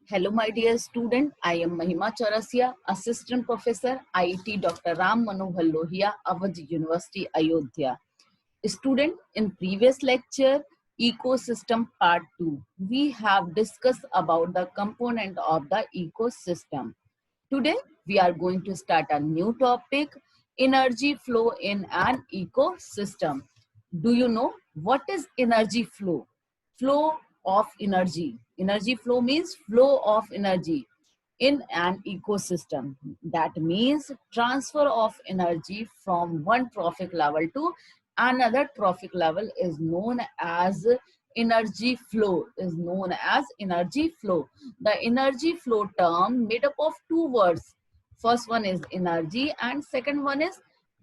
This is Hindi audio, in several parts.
Hello, my dear student. I am Mahima Chaurasia, Assistant Professor, IIT Dr. Ram Manohar Lohia, Awadh University, Ayodhya. Student, in previous lecture, Ecosystem Part 2, we have discussed about the component of the ecosystem. Today, we are going to start a new topic, energy flow in an ecosystem. Do you know what is energy flow? Flow of energy. Energy flow means flow of energy in an ecosystem. That means transfer of energy from one trophic level to another trophic level is known as energy flow. The energy flow term made up of two words. First one is energy and second one is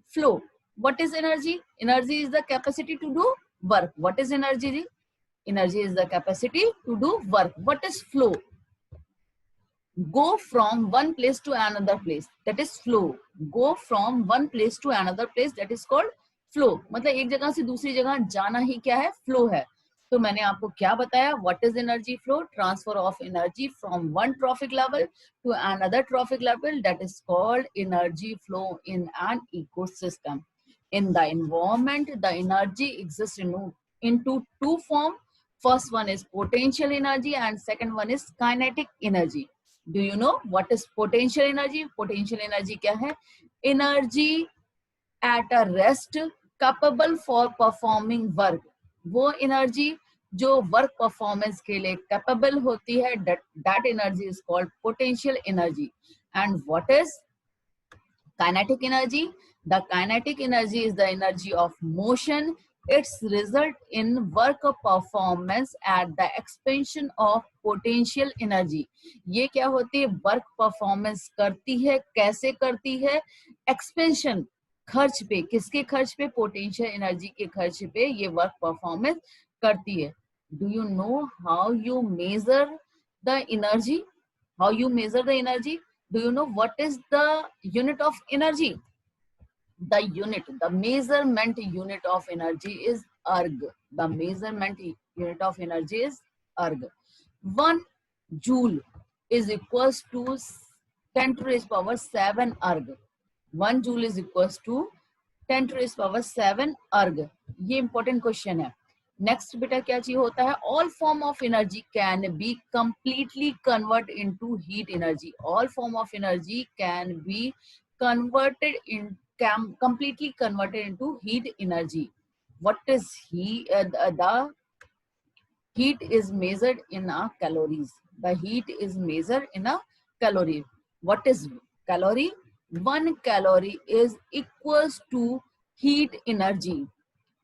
flow. What is energy? Energy is the capacity to do work. What is energy? Energy is the capacity to do work. What is flow? Go from one place to another place, that is flow. Go from one place to another place, that is called flow. मतलब एक जगह से दूसरी जगह जाना ही क्या है? फ्लो है. तो मैंने आपको क्या बताया? What is energy flow? Transfer of energy from one trophic level to another trophic level, that is called energy flow in an ecosystem. In the environment, the energy exists into two forms. First one is potential energy and second one is kinetic energy. Do you know what is potential energy? Potential energy क्या है? Energy at a rest capable for performing work. वो energy जो work performance के लिए capable होती है, that energy is called potential energy. And what is kinetic energy? The kinetic energy is the energy of motion. Its result in work performance at the expansion of potential energy. ये क्या होती है? वर्क परफॉर्मेंस करती है. कैसे करती है? एक्सपेंशन, खर्च पे. किसके खर्च पे? पोटेंशियल एनर्जी के खर्च पे ये वर्क परफॉर्मेंस करती है. Do you know how you measure the energy? How you measure the energy? Do you know what is the unit of energy? The measurement unit of energy is erg. The measurement unit of energy is erg. 1 joule is equals to 10 to raise power 7 erg. 1 joule is equals to 10 to raise power 7 erg. ये important question है. नेक्स्ट बेटा क्या चीज होता है? All form of energy can be completely convert into heat energy. All form of energy can be converted in completely converted into heat energy. What is the heat is measured in a calories. The heat is measured in a calorie. What is calorie? 1 calorie is equals to heat energy.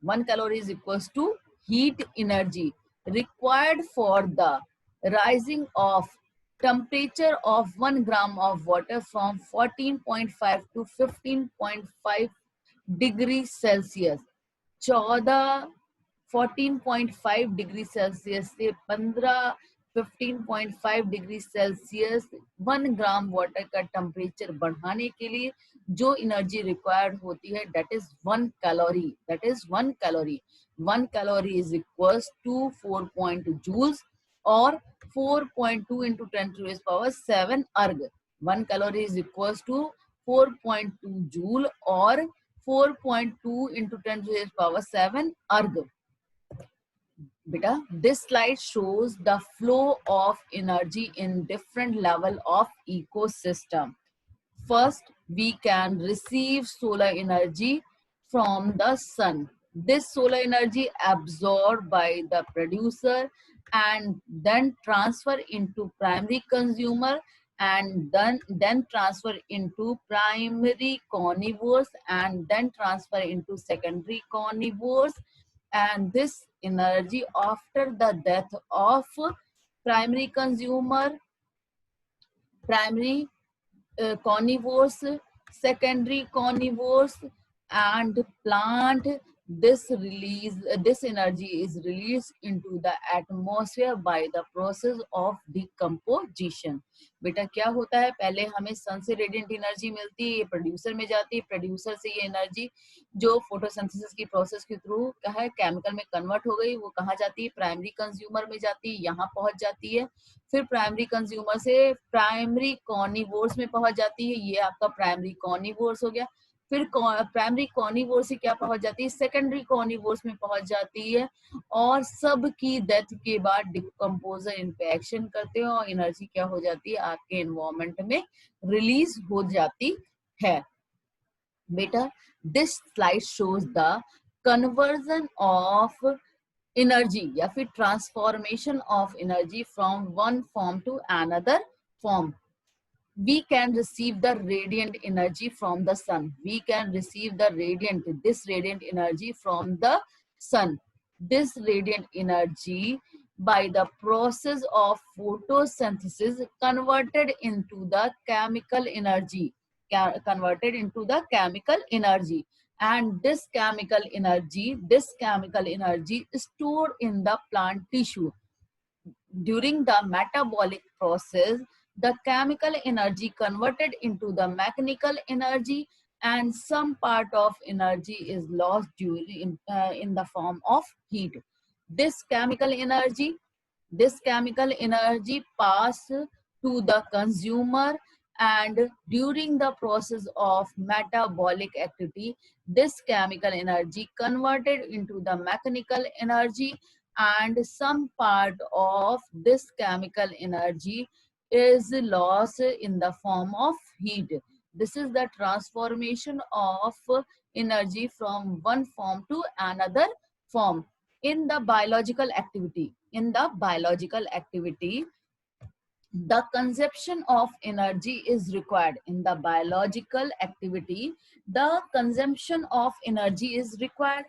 1 calorie is equals to heat energy required for the rising of temperature of 1 gram of water from 14.5 to 15.5 degree Celsius. 14.5 degree Celsius से 15.5 डिग्री सेल्सियस 1 ग्राम वाटर का टेम्परेचर बढ़ाने के लिए जो एनर्जी रिक्वायर्ड होती है, that is 1 calorie. 1 calorie is equals to 4 joules और 4.2 into 10 to the power 7 erg. 1 calorie is equals to 4.2 joule or 4.2 into 10 to the power 7 erg. Beta, this slide shows the flow of energy in different level of ecosystem. First, we can receive solar energy from the sun. This solar energy absorbed by the producer and then transfer into primary consumer and then transfer into primary carnivores and then transfer into secondary carnivores. And this energy after the death of primary consumer, primary carnivores, secondary carnivores and plant, this energy is released into the atmosphere by the process of decomposition. बेटा क्या होता है, पहले हमें सन से रेडिएंट एनर्जी मिलती है, ये प्रोड्यूसर में जाती है, प्रोड्यूसर से ये एनर्जी जो फोटोसिंथेसिस की प्रोसेस के थ्रू क्या है केमिकल में कन्वर्ट हो गई, वो कहाँ जाती है, प्राइमरी कंज्यूमर में जाती है, यहाँ पहुंच जाती है, फिर प्राइमरी कंज्यूमर से प्राइमरी कॉर्निवोर्स में पहुंच जाती है, ये आपका प्राइमरी कॉर्निवोर्स हो गया, फिर प्राइमरी कॉर्निवोर से क्या पहुंच जाती है, सेकेंडरी कॉर्निवोर्स में पहुंच जाती है, और सब की डेथ के बाद डिकम्पोजर इन पे एक्शन करते हैं और एनर्जी क्या हो जाती है आपके एनवायरमेंट में रिलीज हो जाती है। बेटा this slide shows the conversion of energy या फिर transformation of energy from one form to another form. We can receive the radiant energy from the sun. We can receive this radiant energy from the sun. This radiant energy by the process of photosynthesis converted into the chemical energy, and this chemical energy is stored in the plant tissue. During the metabolic process, the chemical energy converted into the mechanical energy, and some part of energy is lost during in the form of heat. This chemical energy pass to the consumer, and during the process of metabolic activity, this chemical energy converted into the mechanical energy, and some part of this chemical energy is lost in the form of heat. This is the transformation of energy from one form to another form. In the biological activity, the consumption of energy is required. In the biological activity, the consumption of energy is required.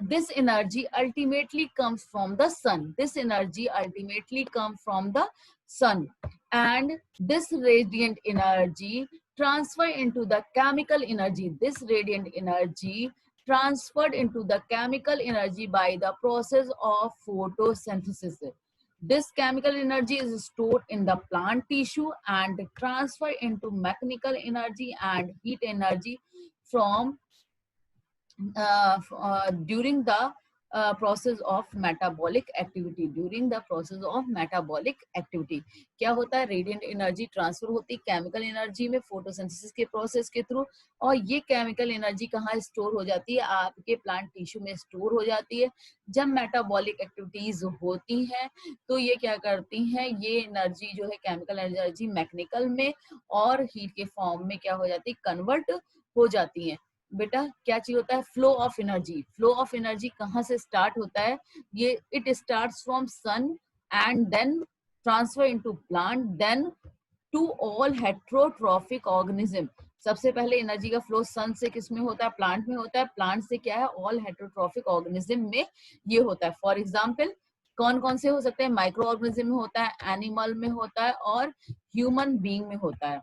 This energy ultimately comes from the sun. And this radiant energy transfer into the chemical energy. Transferred into the chemical energy by the process of photosynthesis. This chemical energy is stored in the plant tissue and transferred into mechanical energy and heat energy from during the process of metabolic activity. क्या होता है, रेडिएंट एनर्जी ट्रांसफर होती है केमिकल एनर्जी में फोटोसिंथेसिस के प्रोसेस के थ्रू, और ये केमिकल एनर्जी कहाँ स्टोर हो जाती है, आपके प्लांट टिश्यू में स्टोर हो जाती है। जब मेटाबॉलिक एक्टिविटीज होती हैं तो ये क्या करती हैं, ये एनर्जी जो है केमिकल एनर्जी मैकेनिकल में और हीट के फॉर्म में क्या हो जाती है, कन्वर्ट हो जाती है। बेटा क्या चीज होता है, फ्लो ऑफ एनर्जी कहाँ से स्टार्ट होता है, ये it starts from sun and then transfer into plant, then to all heterotrophic organism. सबसे पहले एनर्जी का फ्लो सन से किस में होता है, प्लांट में होता है, प्लांट से क्या है, ऑल हेट्रोट्रॉफिक ऑर्गेनिज्म में ये होता है। फॉर एग्जाम्पल कौन कौन से हो सकते हैं, माइक्रो ऑर्गेनिज्म में होता है, एनिमल में होता है और ह्यूमन बीइंग में होता है।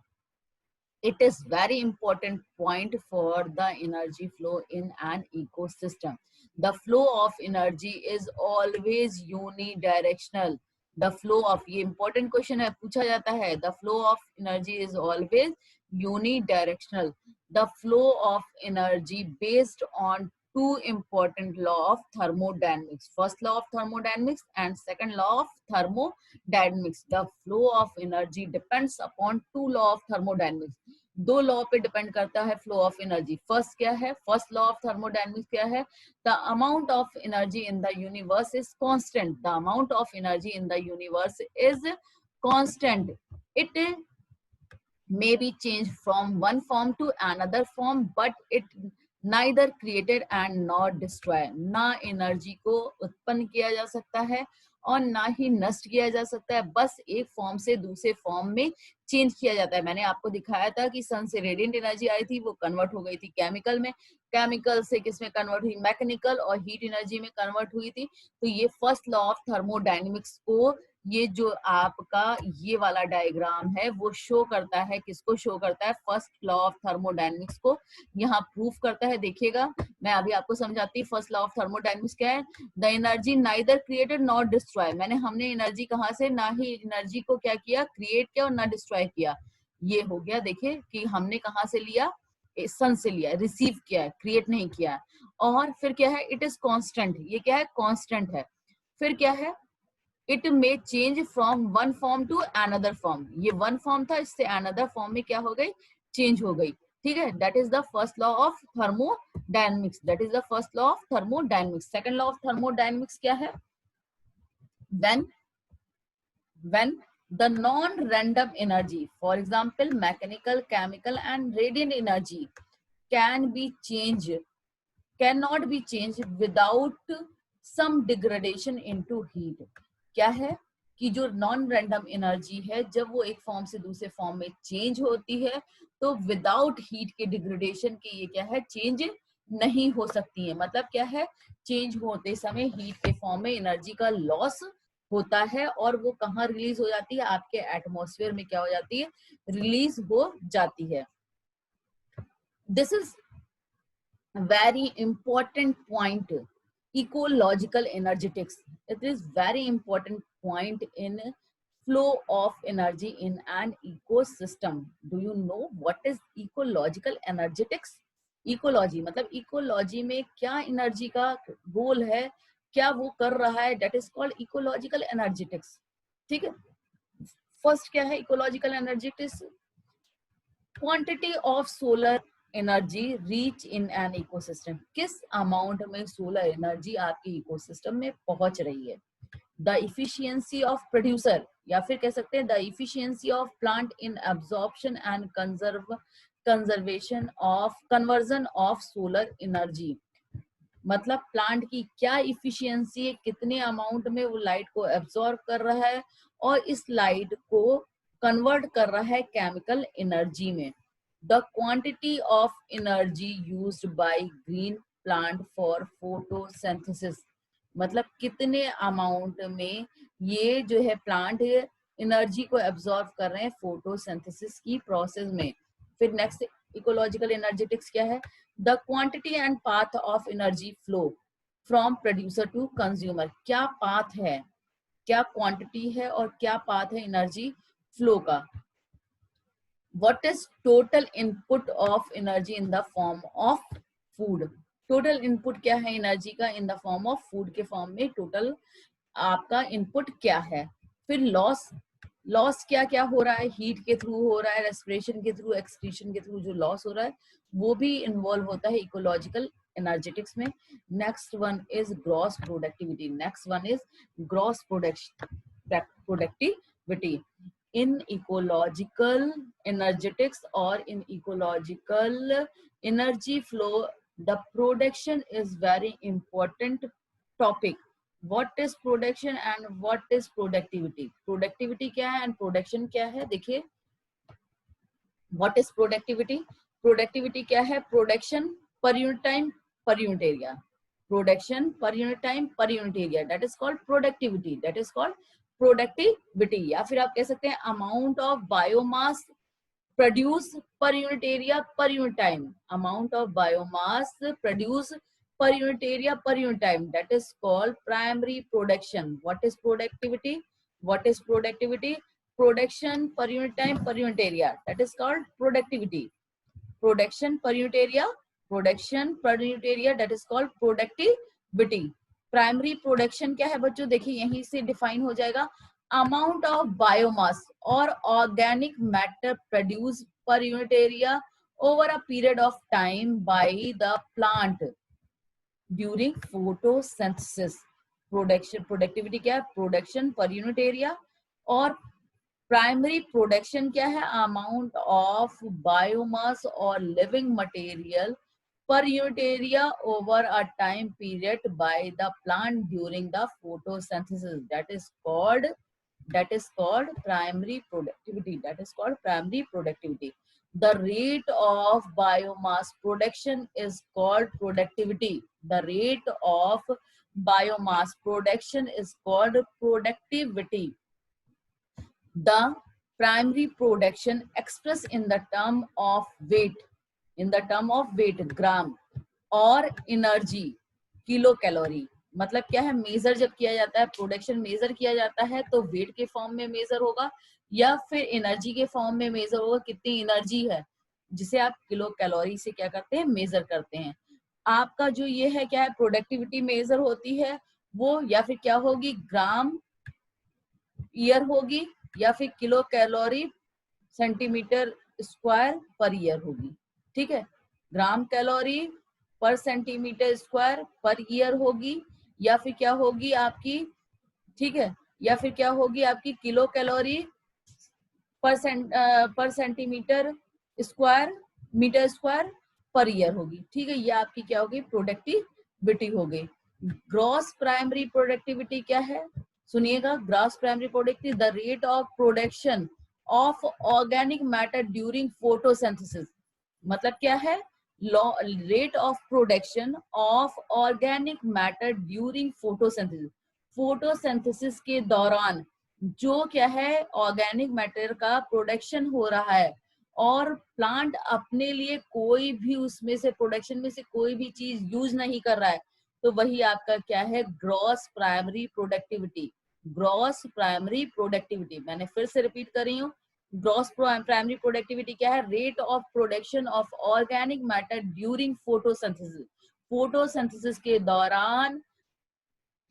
It is very important point for the energy flow in an ecosystem. The flow of energy is always unidirectional. The flow of, ये important question है, पूछा जाता है, the flow of energy is always unidirectional. The flow of energy based on two important law of thermodynamics. First law of thermodynamics and second law of thermodynamics. The flow of energy depends upon two law of thermodynamics. दो लॉ पे डिपेंड करता है फ्लो ऑफ एनर्जी। फर्स्ट क्या है, फर्स्ट लॉ ऑफ थर्मोडायनेमिक्स क्या है, the amount of energy in the universe is constant. The amount of energy in the universe is constant. It may be changed from one form to another form, but it neither created and nor destroy। ना एनर्जी को उत्पन्न किया जा सकता है और ना ही नष्ट किया जा सकता है, बस एक फॉर्म से दूसरे फॉर्म में चेंज किया जाता है। मैंने आपको दिखाया था कि सन से रेडिएंट एनर्जी आई थी, वो कन्वर्ट हो गई थी केमिकल में, केमिकल से किस में कन्वर्ट हुई, मैकेनिकल और हीट एनर्जी में कन्वर्ट हुई थी। तो ये फर्स्ट लॉ ऑफ थर्मोडायनेमिक्स को ये जो आपका ये वाला डायग्राम है वो शो करता है, किसको शो करता है? फर्स्ट लॉ ऑफ थर्मोडायनेमिक्स को यहाँ प्रूफ करता है। देखिएगा, मैं अभी आपको समझाती हूँ। फर्स्ट लॉ ऑफ थर्मोडायनेमिक्स क्या है? The energy neither created not destroy. हमने एनर्जी कहाँ से, ना ही एनर्जी को क्या किया, क्रिएट किया और ना डिस्ट्रॉय किया। ये हो गया, देखिए कि हमने कहाँ से लिया, सन से लिया, रिसीव किया है, क्रिएट नहीं किया है। और फिर क्या है? It is constant. ये क्या है? कॉन्स्टेंट है। फिर क्या है? It may change from one form to another form. ये वन फॉर्म था, इससे अनदर फॉर्म में क्या हो गई? चेंज हो गई। ठीक है, that is the first law of thermodynamics. That is the first law of thermodynamics. Second law of thermodynamics क्या है? When when the non-random energy, for example mechanical, chemical and radiant energy, can be changed, cannot be changed without some degradation into heat. क्या है कि जो नॉन रैंडम एनर्जी है, जब वो एक फॉर्म से दूसरे फॉर्म में चेंज होती है तो विदाउट हीट के डिग्रेडेशन के ये क्या है? चेंज नहीं हो सकती है। मतलब क्या है? चेंज होते समय हीट के फॉर्म में एनर्जी का लॉस होता है और वो कहाँ रिलीज हो जाती है? आपके एटमॉस्फेयर में क्या हो जाती है? रिलीज हो जाती है। This is very important point, ecological energetics. It is very important point in flow of energy in an ecosystem. Do you know what is ecological energetics? Ecology मतलब इकोलॉजी में क्या एनर्जी का रोल है, क्या वो कर रहा है, that is called ecological energetics. ठीक है, फर्स्ट क्या है ecological energetics? Quantity of solar energy reach in an ecosystem. किस अमाउंट में सोलर एनर्जी आपके इकोसिस्टम में पहुंच रही है। द इफिशियंसी ऑफ प्रोड्यूसर, या फिर कह सकते हैं the efficiency of plant in absorption and conservation of conversion of solar energy. मतलब प्लांट की क्या इफिशियंसी है, कितने अमाउंट में वो लाइट को एब्जॉर्ब कर रहा है और इस लाइट को कन्वर्ट कर रहा है केमिकल एनर्जी में। The quantity of energy used by green plant for photosynthesis. मतलब कितने अमाउंट में ये जो है प्लांट एनर्जी को एब्जॉर्ब कर रहे हैं फोटोसिंथेसिस की प्रोसेस में। फिर नेक्स्ट इकोलॉजिकल एनर्जेटिक्स क्या है? The quantity and path of energy flow from producer to consumer. क्या पाथ है, क्या क्वांटिटी है और क्या पाथ है एनर्जी फ्लो का। What is total input of energy in the form of food. Total input क्या है एनर्जी का in the form of food के फॉर्म में टोटल आपका इनपुट क्या है। फिर लॉस, लॉस क्या क्या हो रहा है? हीट के थ्रू हो रहा है, रेस्पिरेशन के थ्रू, एक्सक्रीशन के थ्रू जो लॉस हो रहा है वो भी इन्वॉल्व होता है इकोलॉजिकल एनर्जेटिक्स में। Next one is gross productivity. Next one is gross productivity in ecological energetics or in ecological energy flow. The production is very important topic. What is production and what is productivity? Productivity क्या है and production क्या है? देखिए, what is productivity? Productivity क्या है? Production per unit time per unit area. Production per unit time per unit area, that is called productivity. That is called productivity. या फिर आप कह सकते हैं amount of biomass produce per unit area per unit time. Amount of biomass produce per unit area per unit time, that is called primary production. What is productivity? What is productivity? Production per unit time per unit area, that is called productivity. Production per unit area, production per unit area, that is called productivity. Primary production क्या है बच्चों? देखिए यहीं से डिफाइन हो जाएगा। अमाउंट ऑफ बायोमास और organic matter produce per unit area over a period of time by the plant during photosynthesis. Production, productivity क्या है? Production per unit area. और प्राइमरी प्रोडक्शन क्या है? अमाउंट ऑफ बायोमास और living material per unit area over a time period by the plant during the photosynthesis. That is called primary productivity. That is called primary productivity. The rate of biomass production is called productivity. The rate of biomass production is called productivity. the primary production expressed in the term of weight, ग्राम, और एनर्जी किलो कैलोरी। मतलब क्या है, मेजर जब किया जाता है, प्रोडक्शन मेजर किया जाता है तो वेट के फॉर्म में मेजर होगा या फिर एनर्जी के फॉर्म में मेजर होगा, कितनी एनर्जी है, जिसे आप किलो कैलोरी से क्या करते हैं, मेजर करते हैं। आपका जो ये है क्या है, प्रोडक्टिविटी मेजर होती है वो या फिर क्या होगी, ग्राम ईयर होगी या फिर kilo calorie centimetre square per year होगी। ठीक है, ग्राम calorie per centimetre square per year होगी या फिर क्या होगी आपकी, ठीक है, या फिर क्या होगी आपकी kilo calorie per centimetre square metre square per year होगी। ठीक है, ये आपकी क्या होगी, प्रोडक्टिविटी हो गई। ग्रॉस प्राइमरी प्रोडक्टिविटी क्या है, सुनिएगा, gross primary productivity the rate of production of organic matter during photosynthesis. मतलब क्या है, rate of production of organic matter during photosynthesis, photosynthesis के दौरान जो क्या है ऑर्गेनिक मैटर का प्रोडक्शन हो रहा है और प्लांट अपने लिए कोई भी उसमें से प्रोडक्शन में से कोई भी चीज यूज नहीं कर रहा है, तो वही आपका क्या है, gross primary productivity. Gross primary productivity, मैंने फिर से रिपीट कर रही हूँ, ग्रॉस प्राइमरी प्रोडक्टिविटी क्या है, rate of production of organic matter during photosynthesis, photosynthesis के दौरान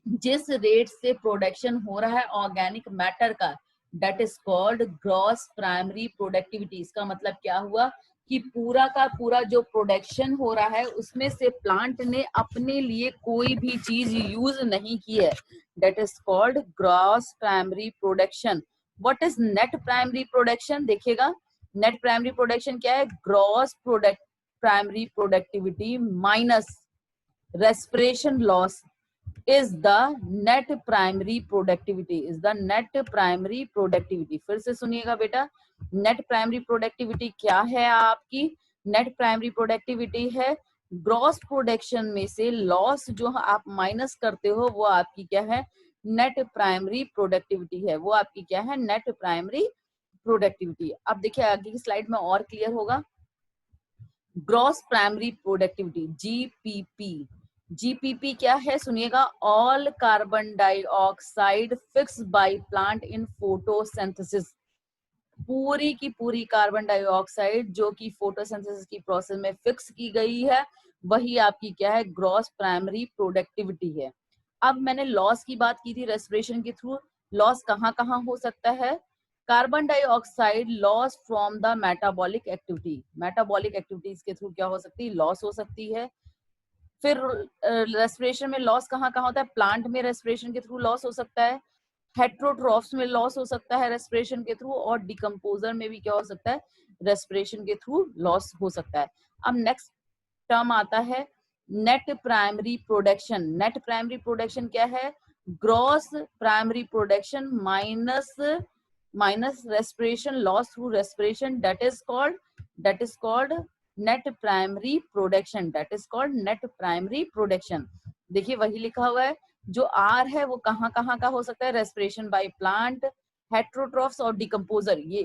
जिस रेट से प्रोडक्शन हो रहा है ऑर्गेनिक मैटर का, that is called gross primary productivity. इसका मतलब क्या हुआ कि पूरा का पूरा जो प्रोडक्शन हो रहा है उसमें से प्लांट ने अपने लिए कोई भी चीज यूज नहीं की है, that is called gross primary production. What is net primary production, देखिएगा, नेट प्राइमरी प्रोडक्शन क्या है, gross product primary productivity minus respiration loss is the net primary productivity, is the net primary productivity। फिर से सुनिएगा बेटा, नेट प्राइमरी प्रोडक्टिविटी क्या है आपकी, नेट प्राइमरी प्रोडक्टिविटी है ग्रॉस प्रोडक्शन में से लॉस जो आप माइनस करते हो वो आपकी क्या है, नेट प्राइमरी प्रोडक्टिविटी है, वो आपकी क्या है, नेट प्राइमरी प्रोडक्टिविटी। अब देखिए आगे की स्लाइड में और क्लियर होगा। Gross primary productivity GPP, GPP क्या है सुनिएगा, all carbon dioxide fix by plant in photosynthesis, पूरी की पूरी कार्बन डाइऑक्साइड जो कि फोटोसिंथेसिस की प्रोसेस में फिक्स की गई है, वही आपकी क्या है, ग्रॉस प्राइमरी प्रोडक्टिविटी है। अब मैंने लॉस की बात की थी रेस्पिरेशन के थ्रू, लॉस कहाँ कहाँ हो सकता है, carbon dioxide loss from the metabolic activity, metabolic activities के थ्रू क्या हो सकती है, लॉस हो सकती है। फिर रेस्पिरेशन में लॉस कहाँ कहाँ होता है, प्लांट में रेस्पिरेशन के थ्रू लॉस हो सकता है, हेट्रोट्रॉफ्स में लॉस हो सकता है रेस्पिरेशन के थ्रू, और डिकम्पोजर में भी क्या हो सकता है, रेस्पिरेशन के थ्रू लॉस हो सकता है। अब नेक्स्ट टर्म आता है net primary production. Net primary production क्या है, gross primary production minus respiration loss through respiration, that is called net primary production, that is called net primary production. देखिए वही लिखा हुआ है, जो आर है वो कहाँ कहाँ का हो सकता है, रेस्पिरेशन बाय प्लांट, हेट्रोट्रॉफ्स और डिकम्पोजर, ये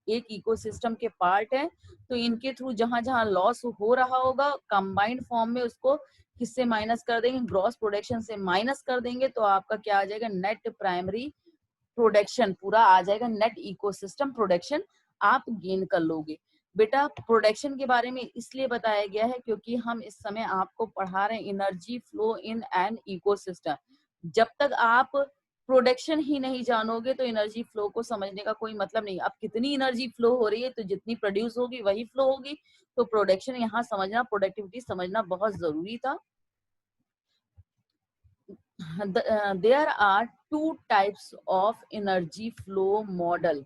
एक इकोसिस्टम के पार्ट है, तो इनके थ्रू जहां जहां लॉस हो रहा होगा कंबाइंड फॉर्म में उसको किससे माइनस कर देंगे, ग्रॉस प्रोडक्शन से माइनस कर देंगे, तो आपका क्या आ जाएगा, नेट प्राइमरी प्रोडक्शन पूरा आ जाएगा, नेट इकोसिस्टम प्रोडक्शन आप गेन कर लोगे। बेटा प्रोडक्शन के बारे में इसलिए बताया गया है क्योंकि हम इस समय आपको पढ़ा रहे हैं energy flow in an ecosystem. जब तक आप प्रोडक्शन ही नहीं जानोगे तो एनर्जी फ्लो को समझने का कोई मतलब नहीं। अब कितनी एनर्जी फ्लो हो रही है तो जितनी प्रोड्यूस होगी वही फ्लो होगी, तो प्रोडक्शन यहाँ समझना, प्रोडक्टिविटी समझना बहुत जरूरी था। There are two types of energy flow model.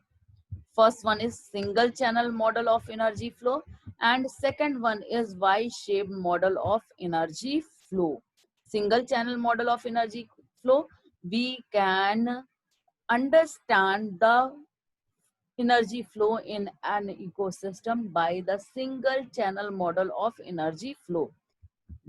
First one is single channel model of energy flow and second one is Y-shaped model of energy flow. Single channel model of energy flow, we can understand the energy flow in an ecosystem by the single channel model of energy flow.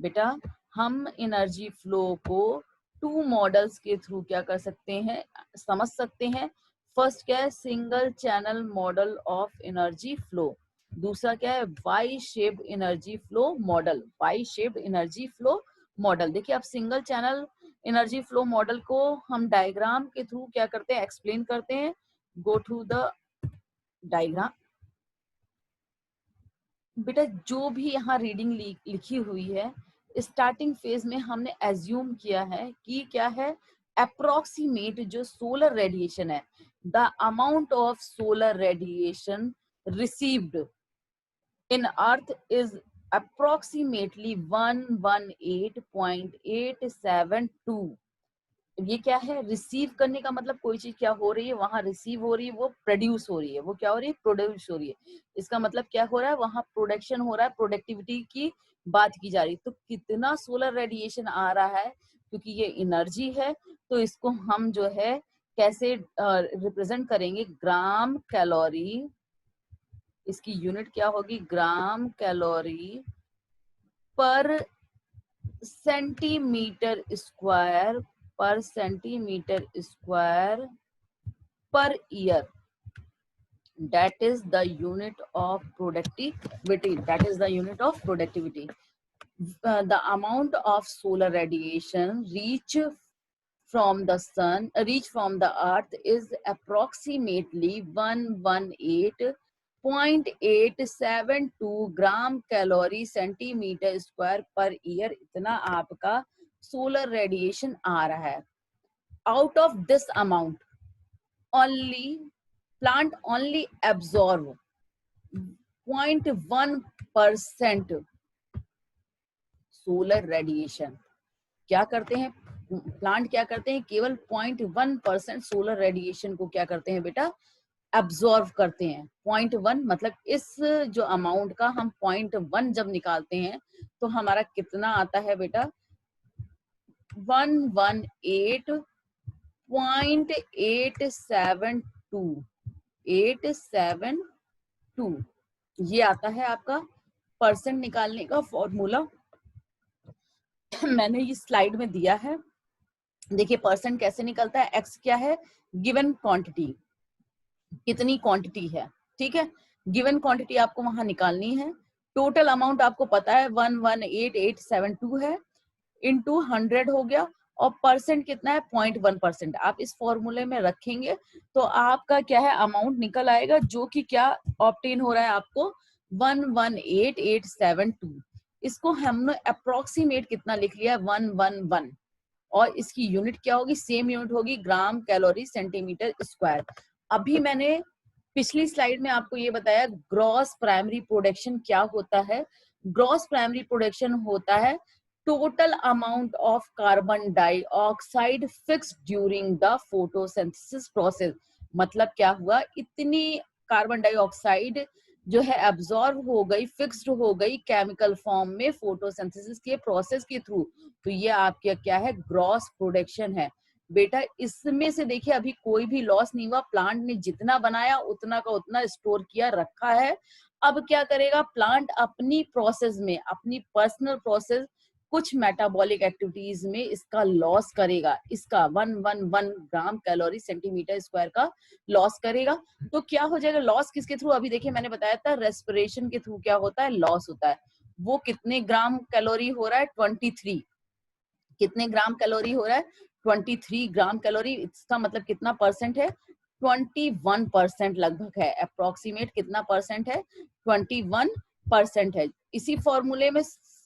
बेटा हम एनर्जी फ्लो को टू मॉडल्स के थ्रू क्या कर सकते हैं, समझ सकते हैं। फर्स्ट क्या है, single channel model of energy flow. दूसरा क्या है, Y shaped energy flow model. Y shaped energy flow model. देखिए आप single channel energy flow model को हम डायग्राम के थ्रू क्या करते हैं, एक्सप्लेन करते हैं। Go to the diagram. बेटा जो भी यहाँ रीडिंग लिखी हुई है, स्टार्टिंग फेज में हमने एज्यूम किया है कि क्या है, अप्रोक्सीमेट जो सोलर रेडिएशन है, the amount of solar radiation received in earth is approximately 118.872। ये क्या है, रिसीव करने का मतलब कोई चीज क्या हो रही है, वहां रिसीव हो रही है, वो प्रोड्यूस हो रही है, वो क्या हो रही है, प्रोड्यूस हो रही है। इसका मतलब क्या हो रहा है, वहां प्रोडक्शन हो रहा है, प्रोडक्टिविटी की बात की जा रही है। तो कितना सोलर रेडिएशन आ रहा है, क्योंकि ये एनर्जी है, तो इसको हम जो है कैसे रिप्रेजेंट करेंगे, ग्राम कैलोरी। इसकी यूनिट क्या होगी, ग्राम कैलोरी पर सेंटीमीटर स्क्वायर, पर centimetre square per year. That is the unit of productivity. That is the unit of productivity. The amount of solar radiation reach from the sun, reach from the earth is approximately 118.872 gram calorie centimetre square per year. इतना आपका सोलर रेडिएशन आ रहा है। Out of this amount only plant only absorb 0.1% solar radiation. क्या करते हैं प्लांट, क्या करते हैं, केवल 0.1% सोलर रेडिएशन को क्या करते हैं बेटा, एब्जॉर्व करते हैं। 0.1 मतलब इस जो अमाउंट का हम 0.1 जब निकालते हैं तो हमारा कितना आता है बेटा, 118.872 ये आता है आपका परसेंट निकालने का फॉर्मूला। मैंने ये स्लाइड में दिया है, देखिए परसेंट कैसे निकलता है। एक्स क्या है, गिवन क्वांटिटी, कितनी क्वांटिटी है, ठीक है, गिवन क्वांटिटी आपको वहां निकालनी है। टोटल अमाउंट आपको पता है 118.872 है, इंटू 100 हो गया, और परसेंट कितना है, 0.1%। आप इस फॉर्मूले में रखेंगे तो आपका क्या है, अमाउंट निकल आएगा, जो कि क्या ऑब्टेन हो रहा है आपको, 118.872। इसको हमने अप्रोक्सीमेट कितना लिख लिया, 111, और इसकी यूनिट क्या होगी, सेम यूनिट होगी, ग्राम कैलोरी सेंटीमीटर स्क्वायर। अभी मैंने पिछली स्लाइड में आपको ये बताया ग्रॉस प्राइमरी प्रोडक्शन क्या होता है। ग्रॉस प्राइमरी प्रोडक्शन होता है total amount of carbon dioxide fixed during the photosynthesis process. मतलब क्या हुआ, इतनी कार्बन डाइऑक्साइड जो है एब्जॉर्ब हो गई, फिक्स्ड हो गई केमिकल फॉर्म में फोटोसिंथेसिस के प्रोसेस के थ्रू। तो ये आपका क्या है, ग्रॉस प्रोडक्शन है बेटा। इसमें से देखिए अभी कोई भी लॉस नहीं हुआ, प्लांट ने जितना बनाया उतना का उतना स्टोर किया रखा है। अब क्या करेगा प्लांट, अपनी प्रोसेस में, अपनी पर्सनल प्रोसेस, कुछ मेटाबॉलिक एक्टिविटीज में इसका लॉस करेगा, इसका 111 ग्राम कैलोरी सेंटीमीटर स्क्वायर का लॉस करेगा। तो क्या हो जाएगा लॉस, किसके थ्रू, अभी देखिए मैंने बताया था रेस्पिरेशन के थ्रू क्या होता है, लॉस होता है। वो कितने ग्राम कैलोरी हो रहा है, 23। कितने ग्राम कैलोरी हो रहा है, 23 ग्राम कैलोरी। इसका मतलब कितना परसेंट है, 21% लगभग है। अप्रोक्सीमेट कितना परसेंट है, 21% है। इसी फॉर्मूले में,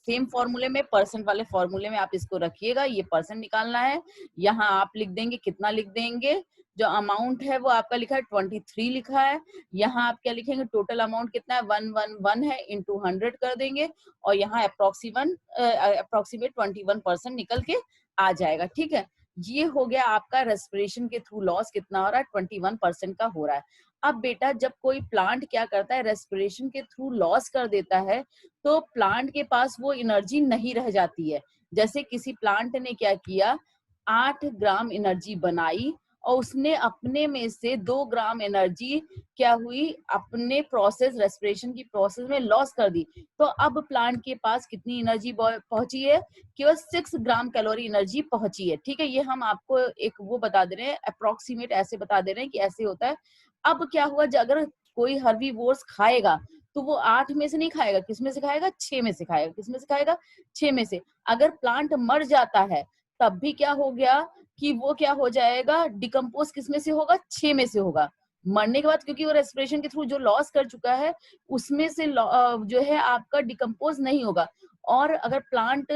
सेम फॉर्मूले में, परसेंट वाले फॉर्मूले में आप इसको रखिएगा। ये परसेंट निकालना है, यहाँ आप लिख देंगे, कितना लिख देंगे, जो अमाउंट है वो आपका लिखा है 23 लिखा है। यहाँ आप क्या लिखेंगे, टोटल अमाउंट कितना है, 111 है, इंटू 100 कर देंगे, और यहाँ अप्रोक्सीमेट 21% निकल के आ जाएगा। ठीक है, ये हो गया आपका रेस्पिरेशन के थ्रू लॉस कितना हो रहा है, 21% का हो रहा है। अब बेटा जब कोई प्लांट क्या करता है, रेस्पिरेशन के थ्रू लॉस कर देता है, तो प्लांट के पास वो एनर्जी नहीं रह जाती है। जैसे किसी प्लांट ने क्या किया, 8 ग्राम एनर्जी बनाई और उसने अपने में से 2 ग्राम एनर्जी क्या हुई, अपने प्रोसेस रेस्पिरेशन की प्रोसेस में लॉस कर दी। तो अब प्लांट के पास कितनी एनर्जी पहुंची है, केवल 6 ग्राम कैलोरी एनर्जी पहुंची है। ठीक है, ये हम आपको एक वो बता दे रहे हैं, अप्रोक्सीमेट ऐसे बता दे रहे हैं कि ऐसे होता है। अब क्या हुआ, अगर कोई हर्बीवोर्स खाएगा तो वो 8 में से नहीं खाएगा, किस में से खाएगा, 6 में से खाएगा। किस में से खाएगा, 6 में से। अगर प्लांट मर जाता है तब भी क्या हो गया कि वो क्या हो जाएगा, डिकम्पोज किस में से होगा, 6 में से होगा। मरने के बाद क्योंकि वो रेस्पिरेशन के थ्रू जो लॉस कर चुका है उसमें से जो है आपका डिकम्पोज नहीं होगा। और अगर प्लांट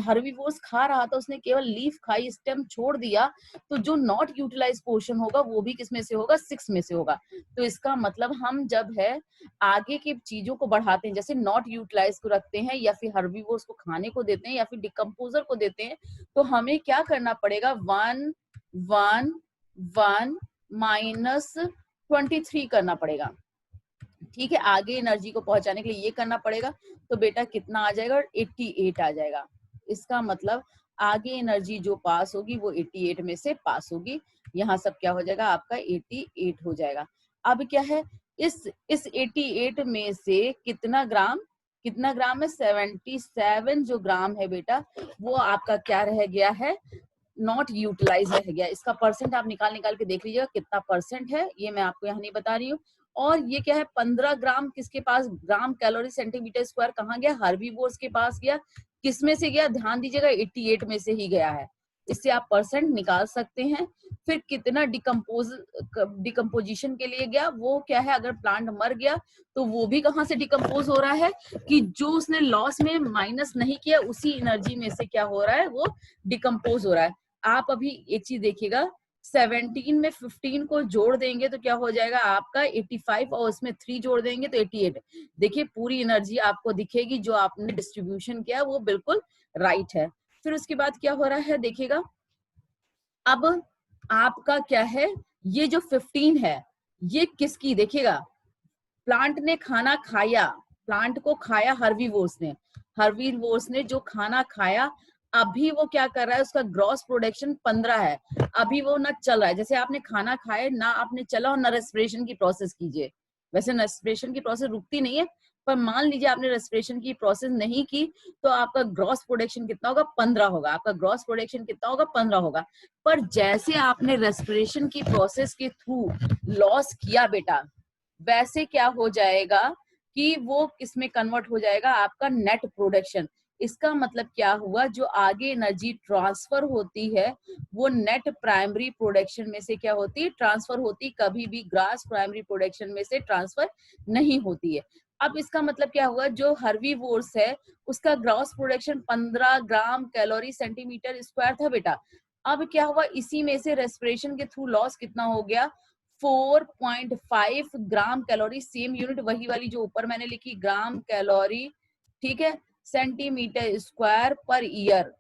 हर्बीवोर्स खा रहा था, उसने केवल लीफ खाई, स्टेम छोड़ दिया, तो जो नॉट यूटिलाइज पोर्शन होगा वो भी किस में से होगा, 6 में से होगा। तो इसका मतलब हम जब है आगे की चीजों को बढ़ाते हैं, जैसे नॉट यूटिलाइज को रखते हैं या फिर हर्बीवोर्स को खाने को देते हैं या फिर डिकम्पोजर को देते हैं, तो हमें क्या करना पड़ेगा, 1 1 1 माइनस 23 करना पड़ेगा। ठीक है, आगे एनर्जी को पहुंचाने के लिए ये करना पड़ेगा। तो बेटा कितना आ जाएगा, 88 आ जाएगा। इसका मतलब आगे एनर्जी जो पास होगी वो 88 में से पास होगी। यहाँ सब क्या हो जाएगा, आपका 88 हो जाएगा। अब क्या है, इस 88 में से कितना ग्राम है, 77 जो ग्राम है बेटा, वो आपका क्या रह गया है, नॉट यूटिलाइज रह गया। इसका परसेंट आप निकाल के देख लीजिएगा कितना परसेंट है, ये मैं आपको यहाँ नहीं बता रही हूँ। और ये क्या है, 15 ग्राम किसके पास, ग्राम कैलोरी सेंटीमीटर स्क्वायर कहाँ गया, हर्बीवोर्स के पास गया। किस में से गया, ध्यान दीजिएगा 88 में से ही गया है। इससे आप परसेंट निकाल सकते हैं। फिर कितना डिकम्पोजिशन के लिए गया, वो क्या है, अगर प्लांट मर गया तो वो भी कहाँ से डिकम्पोज हो रहा है, कि जो उसने लॉस में माइनस नहीं किया उसी एनर्जी में से क्या हो रहा है, वो डिकम्पोज हो रहा है। आप अभी एक चीज देखिएगा, 17 में 15 को जोड़ देंगे तो क्या हो जाएगा आपका 85, और उसमें 3 जोड़ देंगे तो 88। देखिए पूरी एनर्जी आपको दिखेगी, जो आपने डिस्ट्रीब्यूशन किया वो बिल्कुल राइट है। फिर उसके बाद क्या हो रहा है देखिएगा, अब आपका क्या है, ये जो 15 है ये किसकी, देखिएगा प्लांट ने खाना खाया, प्लांट को खाया हर्बीवोर्स ने जो खाना खाया, अभी वो क्या कर रहा है, उसका ग्रॉस प्रोडक्शन 15 है। अभी वो ना चल रहा है, जैसे आपने खाना खाए ना, आपने चला और ना रेस्पिरेशन की प्रोसेस कीजिए। वैसे रेस्पिरेशन की प्रोसेस रुकती नहीं है, पर मान लीजिए आपने रेस्पिरेशन की प्रोसेस नहीं की, तो आपका ग्रॉस प्रोडक्शन कितना होगा, 15 होगा। आपका ग्रॉस प्रोडक्शन कितना होगा, 15 होगा। पर जैसे आपने रेस्पिरेशन की प्रोसेस के थ्रू लॉस किया बेटा, वैसे क्या हो जाएगा कि वो किसमें कन्वर्ट हो जाएगा, आपका नेट प्रोडक्शन। इसका मतलब क्या हुआ, जो आगे एनर्जी ट्रांसफर होती है वो नेट प्राइमरी प्रोडक्शन में से क्या होती है, ट्रांसफर होती, कभी भी ग्रास प्राइमरी प्रोडक्शन में से ट्रांसफर नहीं होती है। अब इसका मतलब क्या हुआ, जो हर्बीवोर्स है उसका ग्रॉस प्रोडक्शन 15 ग्राम कैलोरी सेंटीमीटर स्क्वायर था बेटा। अब क्या हुआ, इसी में से रेस्पिरेशन के थ्रू लॉस कितना हो गया, 4.5 ग्राम कैलोरी, सेम यूनिट वही वाली जो ऊपर मैंने लिखी, ग्राम कैलोरी, ठीक है, centimetre square per year,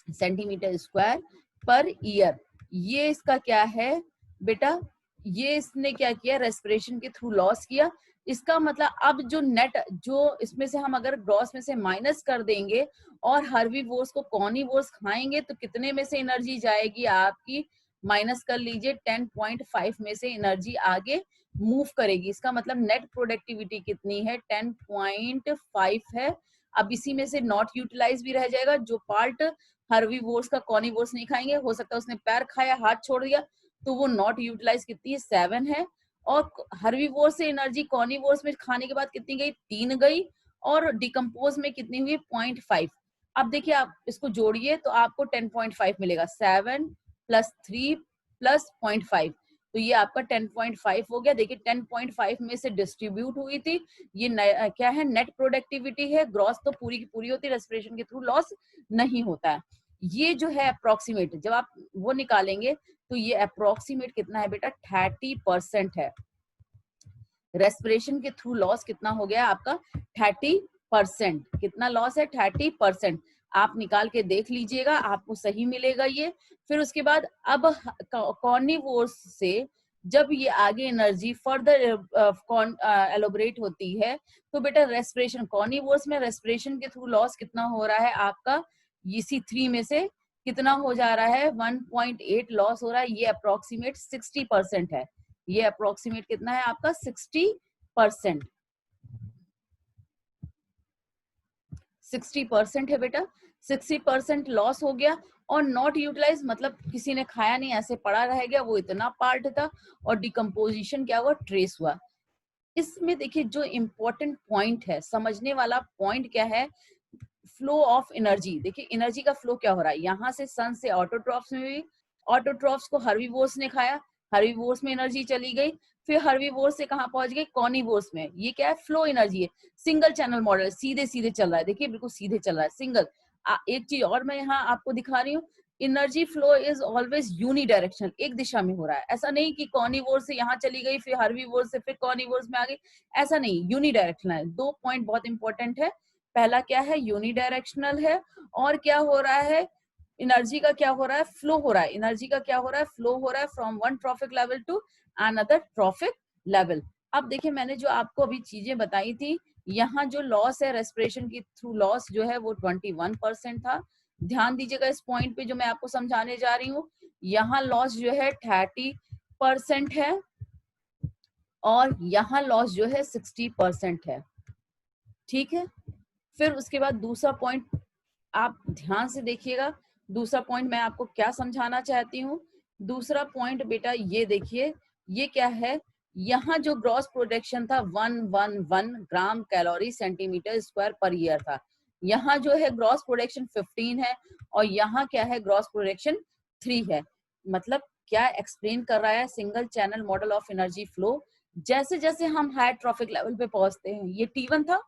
centimetre square per year. ये इसका क्या है बेटा, ये इसने क्या किया, रेस्पिरेशन के थ्रू लॉस किया। इसका मतलब अब जो नेट, जो इसमें से हम अगर ग्रॉस में से माइनस कर देंगे और हर्बीवोर्स को कॉर्निवोर्स खाएंगे तो कितने में से एनर्जी जाएगी आपकी, माइनस कर लीजिए, 10.5 में से एनर्जी आगे मूव करेगी। इसका मतलब नेट प्रोडक्टिविटी कितनी है, 10.5 है। अब इसी में से नॉट यूटिलाइज भी रह जाएगा, जो पार्ट हर्बीवोर्स का कॉर्निवोर्स नहीं खाएंगे, हो सकता है उसने पैर खाया, हाथ छोड़ दिया, तो वो नॉट यूटिलाइज कितनी है, 7 है। और हर्बीवोर्स से एनर्जी कॉर्निवोर्स में खाने के बाद कितनी गई, 3 गई। और डिकम्पोज में कितनी हुई, 0.5। अब देखिए आप इसको जोड़िए तो आपको 10.5 मिलेगा, 7 + 3 + 0.5, तो ये आपका 10.5 हो गया। देखिए 10.5 में से डिस्ट्रीब्यूट हुई थी, ये क्या है, नेट प्रोडक्टिविटी है। ग्रॉस तो पूरी की पूरी होती है, रेस्पिरेशन के थ्रू लॉस नहीं होता है। ये जो है अप्रोक्सीमेट, जब आप वो निकालेंगे तो ये अप्रोक्सीमेट कितना है बेटा, 30% है। रेस्पिरेशन के थ्रू लॉस कितना हो गया आपका, 30%। कितना लॉस है, 30%। आप निकाल के देख लीजिएगा, आपको सही मिलेगा ये। फिर उसके बाद अब कॉर्निवोर्स से जब ये आगे एनर्जी फर्दर एलोबरेट होती है, तो बेटा रेस्पिरेशन, कॉर्निवोर्स में रेस्पिरेशन के थ्रू लॉस कितना हो रहा है आपका, इसी 3 में से कितना हो जा रहा है, 1.8 लॉस हो रहा है। ये अप्रोक्सीमेट 60% है। ये अप्रोक्सीमेट कितना है आपका, 60%। 60% है बेटा, 60% लॉस हो गया। और नॉट यूटिलाइज मतलब किसी ने खाया नहीं, ऐसे पड़ा रह गया, वो इतना पार्ट था। और डिकम्पोजिशन क्या हुआ, ट्रेस हुआ। इसमें देखिए जो इम्पोर्टेंट पॉइंट है, समझने वाला पॉइंट क्या है, फ्लो ऑफ एनर्जी। देखिए एनर्जी का फ्लो क्या हो रहा है, यहाँ से सन से ऑटोट्रॉफ्स में भी, ऑटोट्रॉफ्स को हर्बीवोर्स ने खाया, हर्बीवोर्स में एनर्जी चली गई, फिर हर्बीवोर्स से कहाँ पहुंच गई, कॉर्निवोर्स में। ये क्या है, फ्लो एनर्जी है। सिंगल चैनल मॉडल, सीधे सीधे चल रहा है, देखिए बिल्कुल सीधे चल रहा है, सिंगल। एक चीज और मैं यहाँ आपको दिखा रही हूँ, energy flow is always unidirectional, एक दिशा में हो रहा है। ऐसा नहीं कि कॉर्निवोर से यहाँ चली गई, फिर हर्बीवोर से फिर कॉर्निवोर्स में आ गई, ऐसा नहीं, यूनी डायरेक्शनल है। दो पॉइंट बहुत इंपॉर्टेंट है, पहला क्या है, यूनी डायरेक्शनल है, और क्या हो रहा है, एनर्जी का क्या हो रहा है, फ्लो हो रहा है। एनर्जी का क्या हो रहा है, फ्लो हो रहा है from one trophic level to another trophic level. अब देखिए मैंने जो आपको अभी चीजें बताई थी, यहाँ जो लॉस है रेस्पिरेशन की थ्रू लॉस जो है वो 21% था। ध्यान दीजिएगा इस पॉइंट पे जो मैं आपको समझाने जा रही हूँ। यहाँ लॉस जो है 30% है, और यहाँ लॉस जो है 60% है। ठीक है, फिर उसके बाद दूसरा पॉइंट आप ध्यान से देखिएगा। दूसरा पॉइंट मैं आपको क्या समझाना चाहती हूँ, दूसरा पॉइंट बेटा ये देखिए, ये क्या है, यहाँ जो ग्रॉस प्रोडक्शन था 111 gram calorie centimetre square per year था, यहाँ जो है ग्रॉस प्रोडक्शन 15 है, और यहाँ क्या है, ग्रॉस प्रोडक्शन 3 है। मतलब क्या एक्सप्लेन कर रहा है, single channel model of energy flow. जैसे जैसे हम हाई ट्रॉफिक लेवल पे पहुंचते हैं, ये T1 था,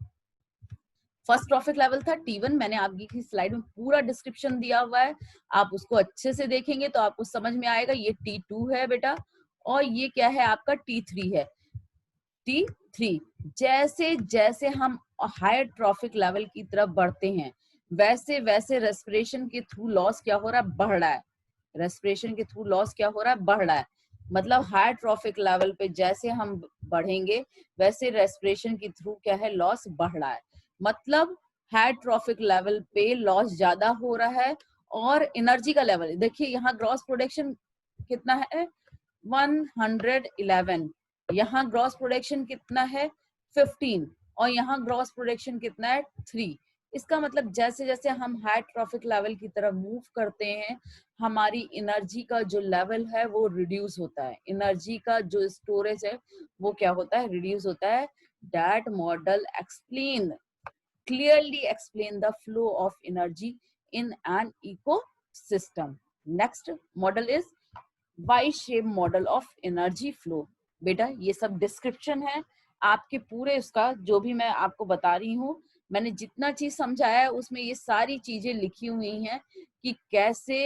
फर्स्ट ट्रॉफिक लेवल था T1। मैंने आपकी स्लाइड में पूरा डिस्क्रिप्शन दिया हुआ है, आप उसको अच्छे से देखेंगे तो आपको समझ में आएगा। ये T2 है बेटा, और ये क्या है आपका T3 है। T3 जैसे जैसे हम हायर ट्रॉफिक लेवल की तरफ बढ़ते हैं, वैसे वैसे रेस्पिरेशन के थ्रू लॉस क्या हो रहा है, बढ़ रहा है। रेस्पिरेशन के थ्रू लॉस क्या हो रहा है, बढ़ रहा है। मतलब हायर ट्रॉफिक लेवल पे जैसे हम बढ़ेंगे, वैसे रेस्पिरेशन के थ्रू क्या है, लॉस बढ़ रहा है। मतलब हायर ट्रॉफिक लेवल पे लॉस ज्यादा हो रहा है। और एनर्जी का लेवल देखिए, यहाँ ग्रॉस प्रोडक्शन कितना है, 111, यहाँ ग्रॉस प्रोडक्शन कितना है, 15, और यहाँ ग्रॉस प्रोडक्शन कितना है, 3। इसका मतलब जैसे जैसे हम हाई ट्रॉफिक लेवल की तरफ मूव करते हैं, हमारी एनर्जी का जो लेवल है वो रिड्यूस होता है, एनर्जी का जो स्टोरेज है वो क्या होता है, रिड्यूस होता है। That model explain, clearly explain the flow of energy in an ecosystem. Next model is Y-shaped model of energy flow. बेटा ये सब डिस्क्रिप्शन है आपके पूरे, उसका जो भी मैं आपको बता रही हूँ, मैंने जितना चीज समझाया है उसमें ये सारी चीजें लिखी हुई हैं कि कैसे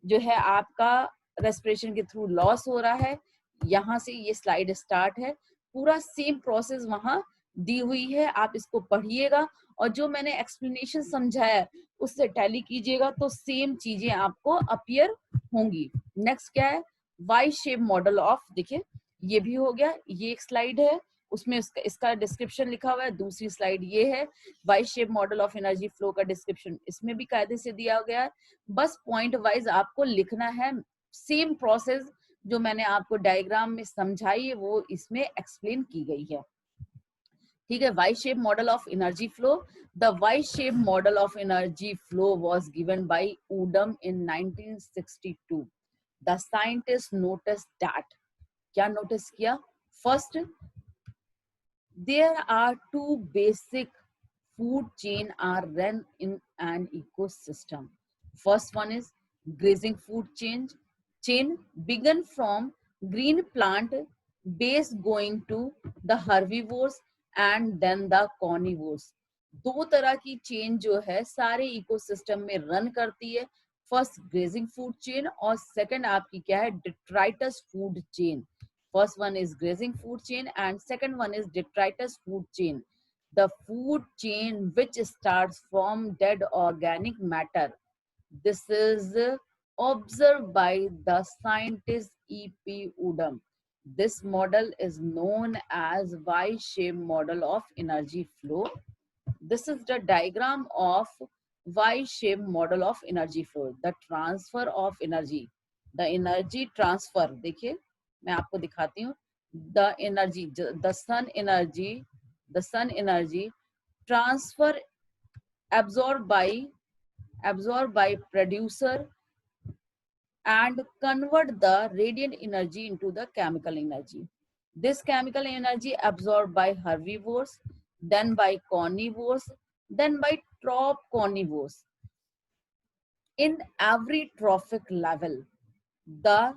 जो है आपका रेस्पिरेशन के थ्रू लॉस हो रहा है। यहाँ से ये स्लाइड स्टार्ट है, पूरा सेम प्रोसेस वहां दी हुई है, आप इसको पढ़िएगा और जो मैंने एक्सप्लेनेशन समझाया है उससे टैली कीजिएगा तो सेम चीजें आपको अपीयर होंगी। नेक्स्ट क्या है, वाई शेप मॉडल ऑफ, देखिए ये भी हो गया, ये एक स्लाइड है उसमें इसका डिस्क्रिप्शन लिखा हुआ है। दूसरी स्लाइड ये है, Y shape model of energy flow का डिस्क्रिप्शन इसमें भी कायदे से दिया गया है। बस पॉइंट वाइज आपको लिखना है, सेम प्रोसेस जो मैंने आपको डायग्राम में समझाई है वो इसमें एक्सप्लेन की गई है। ठीक है, Y shape model of energy flow. The Y shape model of energy flow was given by Odum in 1962। The scientist notice that, क्या नोटिस किया, first there are two basic food chain are run in an ecosystem. First one is grazing food chain begun from green plant base going to the herbivores and then the carnivores. दो तरह की चेन जो है सारे इकोसिस्टम में रन करती है। फर्स्ट ग्रेजिंग फूड चेन और सेकंड आपकी क्या है, detritus food chain. First one is grazing food chain and second one is detritus food chain. The food chain which starts from dead organic matter. This is observed by the scientist E.P. Udam. This model is known as Y-shaped model of energy flow. This is the diagram of Y-shaped model of energy flow. The transfer of energy, the energy transfer, देखिए मैं आपको दिखाती हूँ. The energy, the sun energy transfer absorbed by producer and convert the radiant energy into the chemical energy. This chemical energy absorbed by herbivores, then by carnivores, then by trop carnivores. In every trophic level, the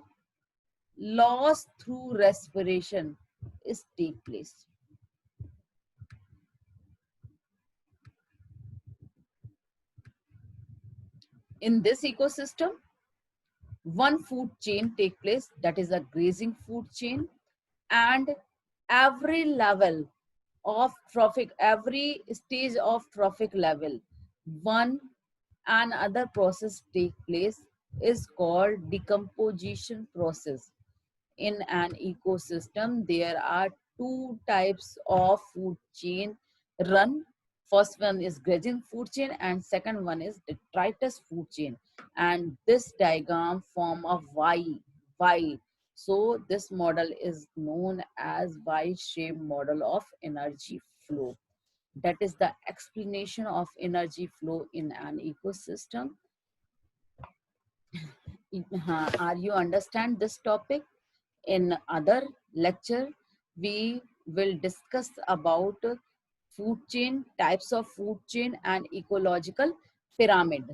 loss through respiration is take place. In this ecosystem, one food chain take place, that is a grazing food chain, and every level of trophic, every stage of trophic level, one and other process take place is called decomposition process. In an ecosystem, there are two types of food chain run. First one is grazing food chain and second one is detritus food chain. And this diagram form a Y. So this model is known as Y-shaped model of energy flow. That is the explanation of energy flow in an ecosystem. Are you understand this topic? In other lecture, we will discuss about food chain, types of food chain and ecological pyramid.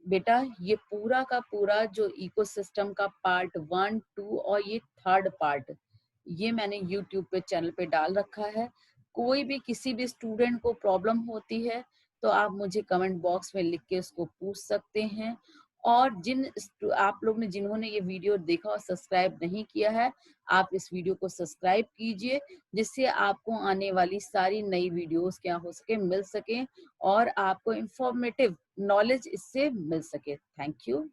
बेटा ये पूरा का पूरा जो इकोसिस्टम का पार्ट 1, 2 और ये थर्ड पार्ट, ये मैंने यूट्यूब पे चैनल पे डाल रखा है. कोई भी किसी भी स्टूडेंट को प्रॉब्लम होती है तो आप मुझे कमेंट बॉक्स में लिख के उसको पूछ सकते हैं. और आप लोग ने जिन्होंने ये वीडियो देखा और सब्सक्राइब नहीं किया है, आप इस वीडियो को सब्सक्राइब कीजिए जिससे आपको आने वाली सारी नई वीडियोस क्या हो सके, मिल सके और आपको इंफॉर्मेटिव नॉलेज इससे मिल सके. Thank you.